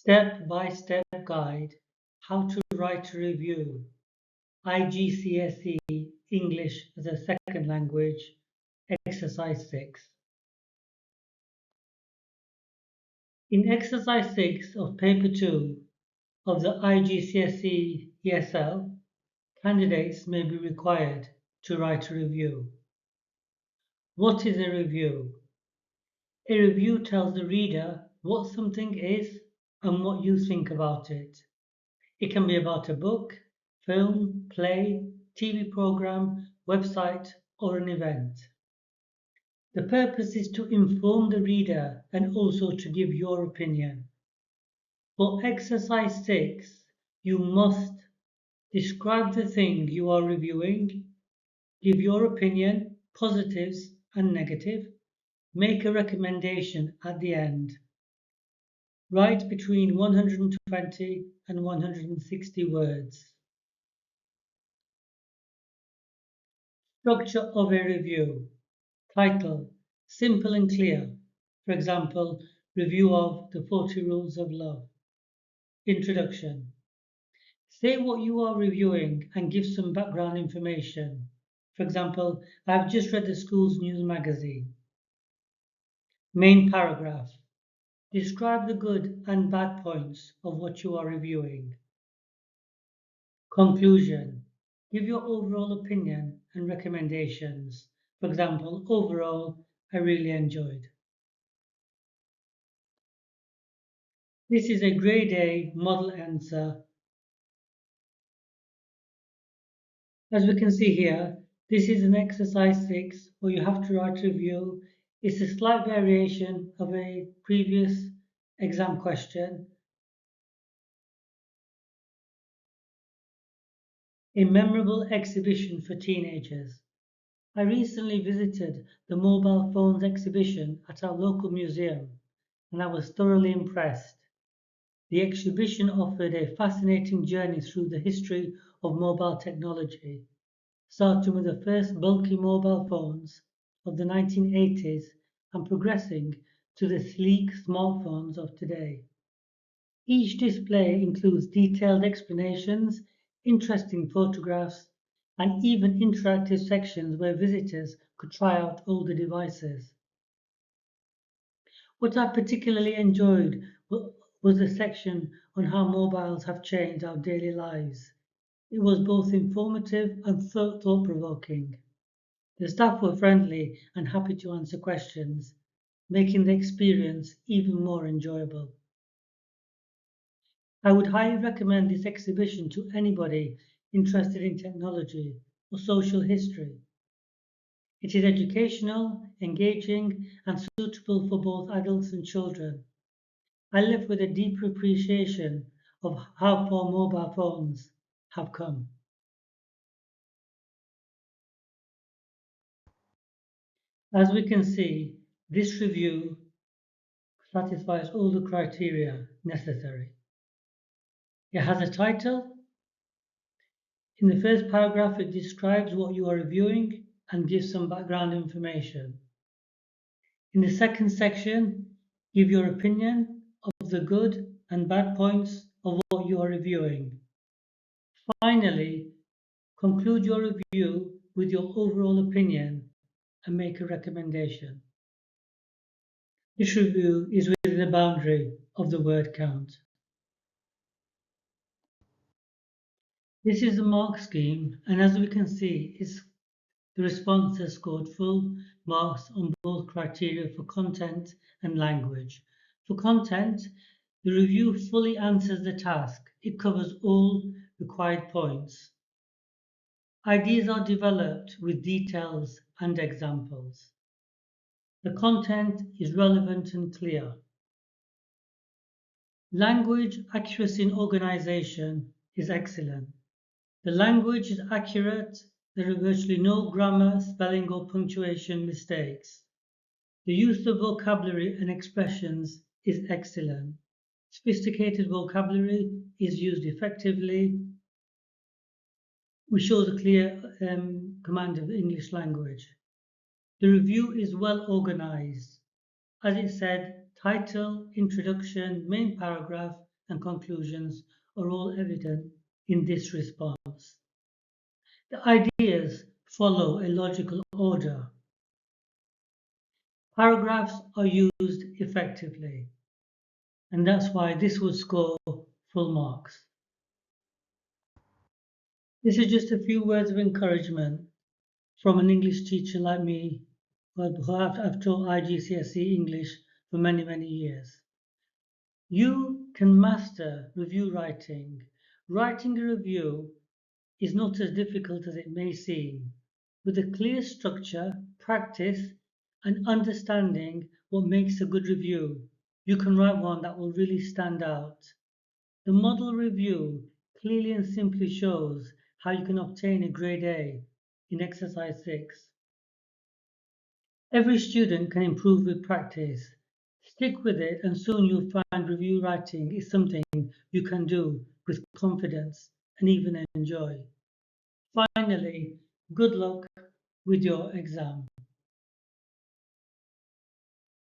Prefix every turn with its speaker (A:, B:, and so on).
A: Step-by-step guide, how to write a review, IGCSE English as a second language, exercise 6. In exercise 6 of paper 2 of the IGCSE ESL, candidates may be required to write a review. What is a review? A review tells the reader what something is and what you think about it. It can be about a book, film, play, TV program, website, or an event. The purpose is to inform the reader and also to give your opinion. For exercise 6, you must describe the thing you are reviewing, give your opinion, positives and negative, make a recommendation at the end. Write between 120 and 160 words. Structure of a review. Title, simple and clear. For example, review of the 40 Rules of Love. Introduction. Say what you are reviewing and give some background information. For example, I've just read the school's news magazine. Main paragraph. Describe the good and bad points of what you are reviewing. Conclusion. Give your overall opinion and recommendations. For example, overall, I really enjoyed. This is a grade A model answer. As we can see here, this is an exercise 6 where you have to write a review. It's a slight variation of a previous exam question. A memorable exhibition for teenagers. I recently visited the mobile phones exhibition at our local museum and I was thoroughly impressed. The exhibition offered a fascinating journey through the history of mobile technology, starting with the first bulky mobile phones of the 1980s and progressing to the sleek smartphones of today. Each display includes detailed explanations, interesting photographs, and even interactive sections where visitors could try out older devices. What I particularly enjoyed was the section on how mobiles have changed our daily lives. It was both informative and thought-provoking. The staff were friendly and happy to answer questions, making the experience even more enjoyable. I would highly recommend this exhibition to anybody interested in technology or social history. It is educational, engaging, and suitable for both adults and children. I left with a deeper appreciation of how far mobile phones have come. As we can see, this review satisfies all the criteria necessary. It has a title. In the first paragraph, it describes what you are reviewing and gives some background information. In the second section, give your opinion of the good and bad points of what you are reviewing. Finally, conclude your review with your overall opinion and make a recommendation. This review is within the boundary of the word count. This is the mark scheme, and as we can see, the responses scored full marks on both criteria for content and language. For content, the review fully answers the task. It covers all required points. Ideas are developed with details and examples. The content is relevant and clear. Language accuracy and organization is excellent. The language is accurate. There are virtually no grammar, spelling, or punctuation mistakes. The use of vocabulary and expressions is excellent. Sophisticated vocabulary is used effectively, which shows a clear command of the English language. The review is well organized. As it said, title, introduction, main paragraph, and conclusions are all evident in this response. The ideas follow a logical order. Paragraphs are used effectively, and that's why this would score full marks. This is just a few words of encouragement from an English teacher like me, who I've taught IGCSE English for many, many years. You can master review writing. Writing a review is not as difficult as it may seem. With a clear structure, practice, and understanding what makes a good review, you can write one that will really stand out. The model review clearly and simply shows how you can obtain a grade A in exercise 6. Every student can improve with practice. Stick with it and soon you'll find review writing is something you can do with confidence and even enjoy. Finally, good luck with your exam.